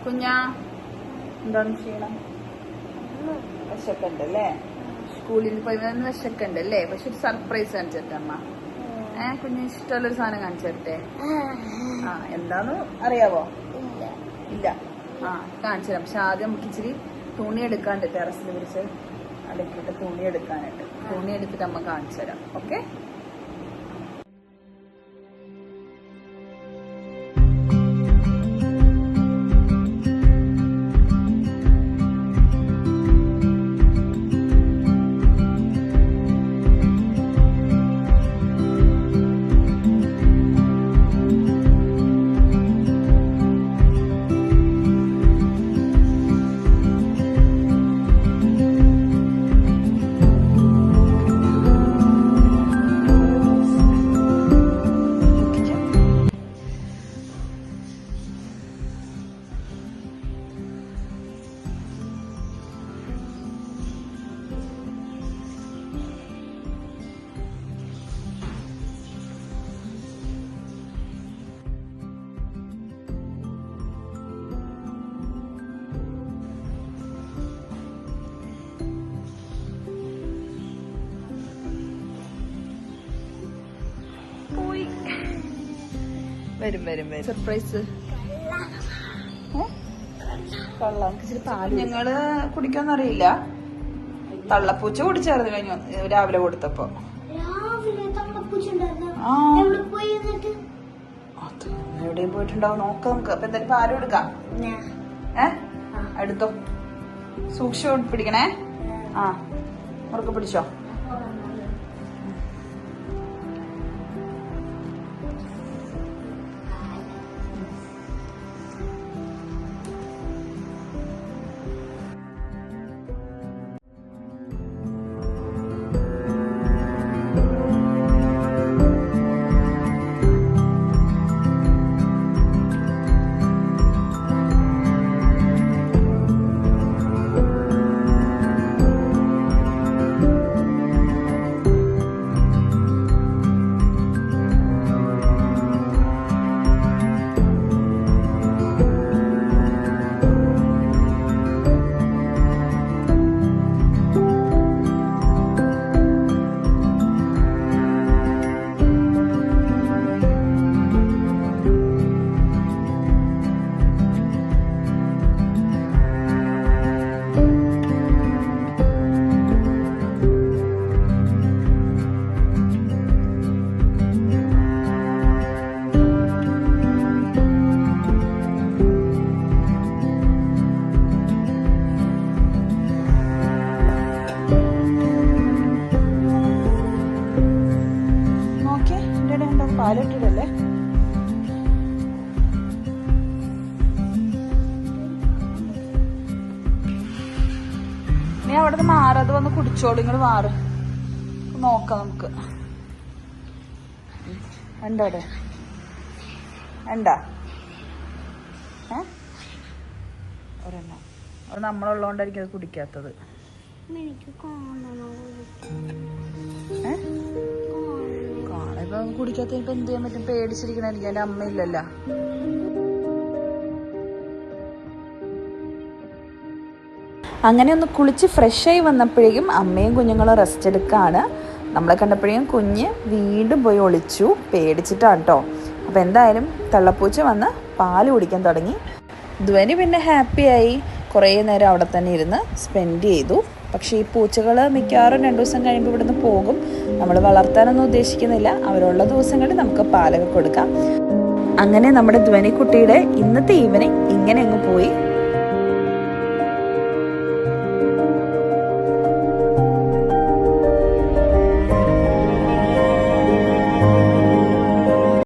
കുഞ്ഞാ എന്താണ് ചെയ്യണം? വിശക്കുണ്ട് അല്ലേ? സ്കൂളിൽ പോയി വിശക്കുണ്ട് അല്ലേ? പക്ഷെ ഒരു സർപ്രൈസ് കാണിച്ചിട്ട് അമ്മ. കുഞ്ഞിന് ഇഷ്ടമുള്ളൊരു സാധനം കാണിച്ചു തരട്ടെ. എന്താന്ന് അറിയാവോ? ഇല്ല. കാണിച്ചു തരാം. പക്ഷെ ആദ്യം നമുക്ക് ഇച്ചിരി തുണി എടുക്കാണ്ട് ടെറസിൽ പിടിച്ച് അടുക്കിയിട്ട് തുണി എടുക്കാനായിട്ട്. തുണി എടുത്തിട്ട് അമ്മ കാണിച്ചു തരാം. ഓക്കെ? വരും സർപ്രൈസ്. കള്ളം ഇച്ചിരി പാല് ഞങ്ങള് കുടിക്കാന്നറിയില്ല. തള്ളപ്പൂച്ച കുടിച്ചായിരുന്നു കഴിഞ്ഞു രാവിലെ കൊടുത്തപ്പോ. എവിടെയും പോയിട്ടുണ്ടാവും. നോക്കാം നമുക്ക്. അപ്പൊ എന്തായാലും പാല് കൊടുക്കാം. എടുത്തോ. സൂക്ഷിച്ചു പിടിക്കണേ. മുറുക്കെ പിടിച്ചോ. പാലിട്ടിടല്ലേ. നീ അവിടെ നിന്ന് മാറാതെ വന്ന് കുടിച്ചോളൂ. ഇങ്ങള് മാറ്. നോക്കാം നമുക്ക്. ഉണ്ടോ അവിടെ? ഉണ്ടാ? ഒരെണ്ണം. അത് നമ്മളുള്ളതുകൊണ്ടായിരിക്കും അത് കുടിക്കാത്തത്. ഇപ്പൊ കുടിക്കാത്ത ഇപ്പൊ എന്ത് ചെയ്യാൻ പറ്റും? പേടിച്ചിരിക്കണായിരിക്കും. എന്റെ അമ്മയില്ലല്ലോ. അങ്ങനെ ഒന്ന് കുളിച്ച് ഫ്രഷായി വന്നപ്പോഴേക്കും അമ്മയും കുഞ്ഞുങ്ങളും റെസ്റ്റ് എടുക്കുകയാണ്. നമ്മളെ കണ്ടപ്പോഴേക്കും കുഞ്ഞ് വീണ്ടും പോയി ഒളിച്ചു. പേടിച്ചിട്ടാണ് കേട്ടോ. അപ്പം എന്തായാലും തള്ളപ്പൂച്ച വന്ന് പാല് കുടിക്കാൻ തുടങ്ങി. ധ്വനി പിന്നെ ഹാപ്പിയായി കുറേ നേരം അവിടെ തന്നെ ഇരുന്ന് സ്പെൻഡ് ചെയ്തു. പക്ഷേ ഈ പൂച്ചകൾ മിക്കവാറും 2 ദിവസം കഴിയുമ്പോൾ ഇവിടുന്ന് പോകും. നമ്മൾ വളർത്താനൊന്നും ഉദ്ദേശിക്കുന്നില്ല. അവരുള്ള ദിവസങ്ങളിൽ നമുക്ക് പാലൊക്കെ കൊടുക്കാം. അങ്ങനെ നമ്മുടെ ധ്വനിക്കുട്ടിയുടെ ഇന്നത്തെ ഈവനിങ് ഇങ്ങനെ അങ്ങ് പോയി.